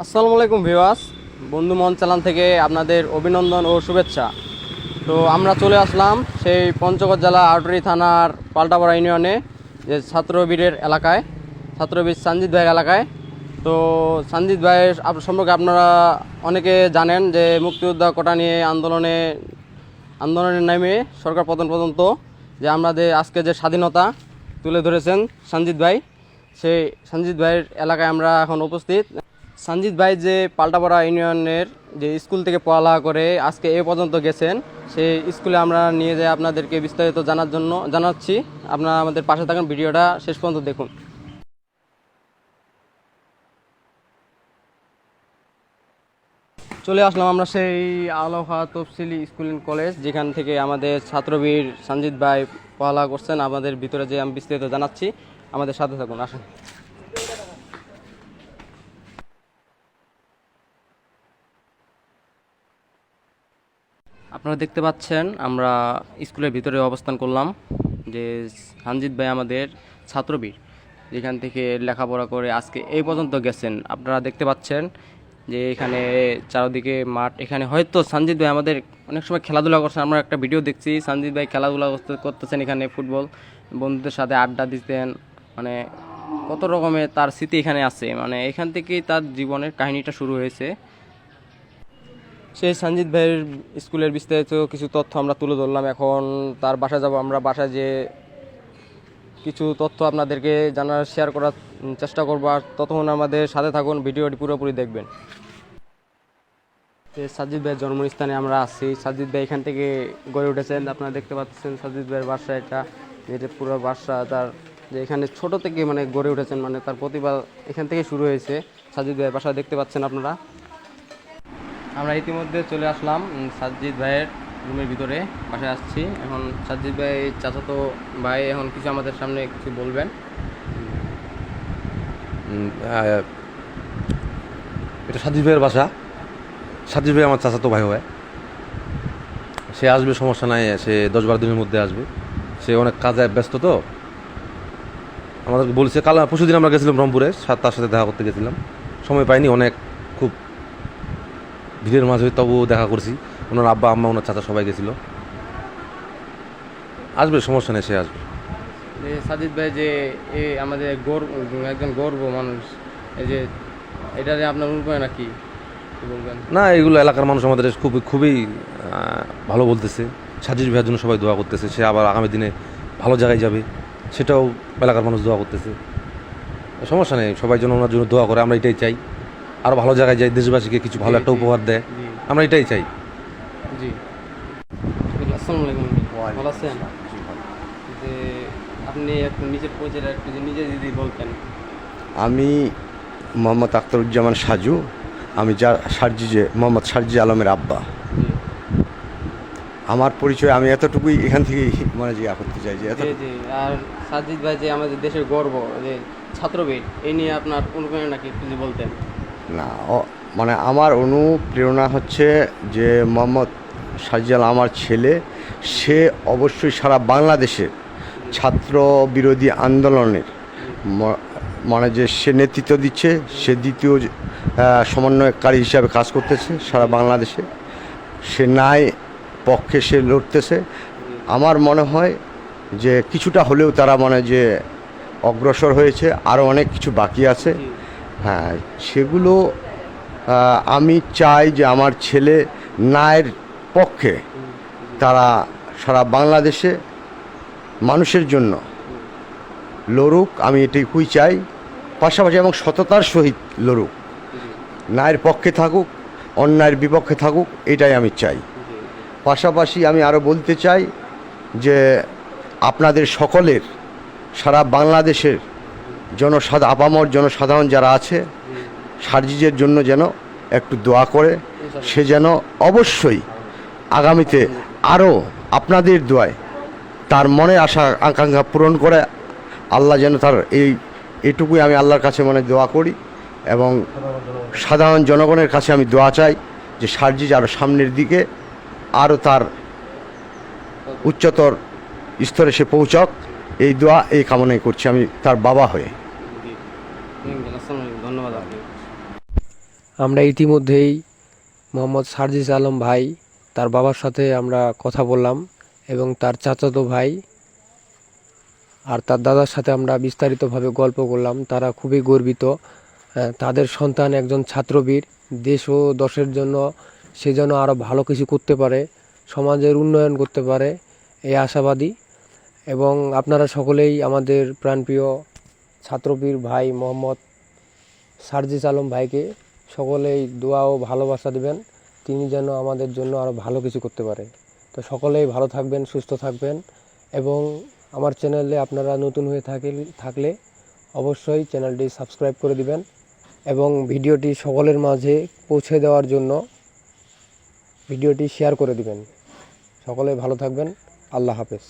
আসসালামু আলাইকুম ভিউয়ার্স, বন্ধু মন চালান থেকে আপনাদের অভিনন্দন ও শুভেচ্ছা। তো আমরা চলে আসলাম সেই পঞ্চগড় জেলা আউটরি থানার পাল্টাপাড়া ইউনিয়নে যে ছাত্রবীরের এলাকায়, ছাত্রবীর সঞ্জিত ভাইয়ের এলাকায়। তো সঞ্জিত ভাইয়ের সম্পর্কে আপনারা অনেকে জানেন যে মুক্তিযোদ্ধা কোটা নিয়ে আন্দোলনের নামে সরকার পতন পর্যন্ত যে আমাদের আজকে যে স্বাধীনতা তুলে ধরেছেন সঞ্জিত ভাই, সেই সঞ্জিত ভাইয়ের এলাকায় আমরা এখন উপস্থিত। সঞ্জিত ভাই যে পাল্টাপাড়া ইউনিয়নের যে স্কুল থেকে পড়ালেখা করে আজকে এ পর্যন্ত গেছেন, সেই স্কুলে আমরা নিয়ে যাই আপনাদেরকে বিস্তারিত জানাচ্ছি। আপনারা আমাদের পাশে থাকুন, ভিডিওটা শেষ পর্যন্ত দেখুন। চলে আসলাম আমরা সেই আলোহা তফসিলি স্কুল অ্যান্ড কলেজ, যেখান থেকে আমাদের ছাত্রবীর সঞ্জিত ভাই পড়ালেখা করছেন। আমাদের ভিতরে যে আমি বিস্তারিত জানাচ্ছি, আমাদের সাথে থাকুন, আসুন। আপনারা দেখতে পাচ্ছেন আমরা স্কুলের ভিতরে অবস্থান করলাম। যে সঞ্জিত ভাই আমাদের ছাত্রবীর, যেখান থেকে লেখাপড়া করে আজকে এই পর্যন্ত গেছেন। আপনারা দেখতে পাচ্ছেন যে এখানে চারদিকে মাঠ। এখানে হয়তো সঞ্জিত ভাই আমাদের অনেক সময় খেলাধুলা করছেন। আমরা একটা ভিডিও দেখছি, সঞ্জিত ভাই খেলাধুলা করতেছেন এখানে, ফুটবল বন্ধুদের সাথে আড্ডা দিতেন। মানে কত রকমের তার স্মৃতি এখানে আছে। মানে এখান থেকেই তার জীবনের কাহিনীটা শুরু হয়েছে। সেই সঞ্জিত ভাইয়ের স্কুলের বিস্তারিত কিছু তথ্য আমরা তুলে ধরলাম। এখন তার বাসায় যাব আমরা। বাসায় যে কিছু তথ্য আপনাদেরকে শেয়ার করার চেষ্টা করবো। আর ততক্ষণ আমাদের সাথে থাকুন, ভিডিওটি পুরোপুরি দেখবেন। যে সাজিদ ভাইয়ের জন্মস্থানে আমরা আছি। সাজিদ ভাই এখান থেকে গড়ে উঠেছেন। আপনারা দেখতে পাচ্ছেন সাজিদ ভাইয়ের বাসা এটা পুরো বাসা তার, যে এখানে ছোট থেকে মানে গড়ে উঠেছেন। মানে তার প্রতিভা এখান থেকে শুরু হয়েছে। সাজিদ ভাইয়ের বাসা দেখতে পাচ্ছেন আপনারা। আমরা ইতিমধ্যে চলে আসলাম সাজিদ ভাইয়ের রুমের ভিতরে, বাসায় আসছি এখন। সাজিদ ভাই চাচাতো ভাই এখন কিছু আমাদের সামনে কিছু বলবেন। এটা সাজিদ ভাইয়ের বাসা। সাজিদ ভাই আমার চাচাতো ভাই হয়। সে আসবে, সমস্যা নাই। সে 10-12 দিনের মধ্যে আসবে। সে অনেক কাজে ব্যস্ত, তো আমাদেরকে বলছে। পরশুদিন আমরা গেছিলাম রংপুরে, তার সাথে দেখা করতে গেছিলাম। সময় পাইনি, অনেক খুব ভিড়ের মাঝে, তবুও দেখা করছি। ওনার আব্বা আম্মা, ওনার চাচা সবাই গেছিল। আসবে, সমস্যা নেই, সে আসবে। যে সাজিদ ভাই যে আমাদের একজন গর্ব মানুষ, এই যে এটা যে আপনার অনুপ্রেরণা নাকি বলবেন? না, এগুলো এলাকার মানুষ আমাদের খুবই ভালো বলতেছে। সাজিদ ভাইয়ের জন্য সবাই দোয়া করতেছে। সে আবার আগামী দিনে ভালো জায়গায় যাবে, সেটাও এলাকার মানুষ দোয়া করতেছে। সমস্যা নেই, সবাই যেন ওনার জন্য দোয়া করে। আমরা এটাই চাই, আরও ভালো জায়গায় যাই, দেশবাসীকে কিছু ভালো একটা উপহার দেয়। আমরা এটাই চাই। জি, আসসালামু আলাইকুম। ভালো আছেন? যে আপনি একটু নিজের পরিচয়টা একটু নিজে যদি বলতেন। আমি মোহাম্মদ আখতারুজ্জামান সাজু। আমি মোহাম্মদ শারজি আলমের আব্বা। আমার পরিচয় আমি এতটুকুই এখান থেকেই মানে জিজ্ঞাসা করতে চাই যে আর সাজিদ ভাই যে আমাদের দেশের গর্ব, যে ছাত্রবীর, এই নিয়ে আপনার অনুপ্রেরণা কি যদি বলতেন? না, মানে আমার অনুপ্রেরণা হচ্ছে যে মোহাম্মদ শারজি আলম আমার ছেলে। সে অবশ্যই সারা বাংলাদেশের ছাত্র বিরোধী আন্দোলনের মানে যে সে নেতৃত্ব দিচ্ছে, সে দ্বিতীয় সমন্বয়কারী হিসাবে কাজ করতেছে সারা বাংলাদেশে। সে ন্যায় পক্ষে সে লড়তেছে। আমার মনে হয় যে কিছুটা হলেও তারা মানে যে অগ্রসর হয়েছে, আরও অনেক কিছু বাকি আছে। হ্যাঁ, সেগুলো আমি চাই যে আমার ছেলে ন্যায়ের পক্ষে তারা সারা বাংলাদেশে মানুষের জন্য লড়ুক। আমি এটুকুই চাই। পাশাপাশি এবং সততার সহিত লড়ুক, ন্যায়ের পক্ষে থাকুক, অন্যায়ের বিপক্ষে থাকুক, এটাই আমি চাই। পাশাপাশি আমি আরও বলতে চাই যে আপনাদের সকলের, সারা বাংলাদেশের আপামর জনসাধারণ যারা আছে, সার্জিজের জন্য যেন একটু দোয়া করে। সে যেন অবশ্যই আগামীতে আরও আপনাদের দোয়ায় তার মনে আশা আকাঙ্ক্ষা পূরণ করে। আল্লাহ যেন তার এইটুকুই আমি আল্লাহর কাছে মনে দোয়া করি। এবং সাধারণ জনগণের কাছে আমি দোয়া চাই যে সার্জিজ আরও সামনের দিকে আরও তার উচ্চতর স্তরে সে পৌঁছক। এই দোয়া, এই কামনাই করছি আমি তার বাবা হয়ে। ধন্যবাদ। আমরা ইতিমধ্যেই মোহাম্মদ সার্জিস আলম ভাই তার বাবার সাথে আমরা কথা বললাম এবং তার চাচাতো ভাই আর তার দাদার সাথে আমরা বিস্তারিতভাবে গল্প করলাম। তারা খুবই গর্বিত, তাদের সন্তান একজন ছাত্রবীর, দেশ ও দশের জন্য সে যেন আরও ভালো কিছু করতে পারে, সমাজের উন্নয়ন করতে পারে, এই আশাবাদী। এবং আপনারা সকলেই আমাদের প্রাণপ্রিয় ছাত্রবীর ভাই মোহাম্মদ সার্জিস আলম ভাইকে সকলেই দোয়া ও ভালোবাসা দেবেন, তিনি যেন আমাদের জন্য আরও ভালো কিছু করতে পারে। তো সকলেই ভালো থাকবেন, সুস্থ থাকবেন এবং আমার চ্যানেলে আপনারা নতুন হয়ে থাকলে অবশ্যই চ্যানেলটি সাবস্ক্রাইব করে দিবেন এবং ভিডিওটি সকলের মাঝে পৌঁছে দেওয়ার জন্য ভিডিওটি শেয়ার করে দিবেন। সকলে ভালো থাকবেন। আল্লাহ হাফেজ।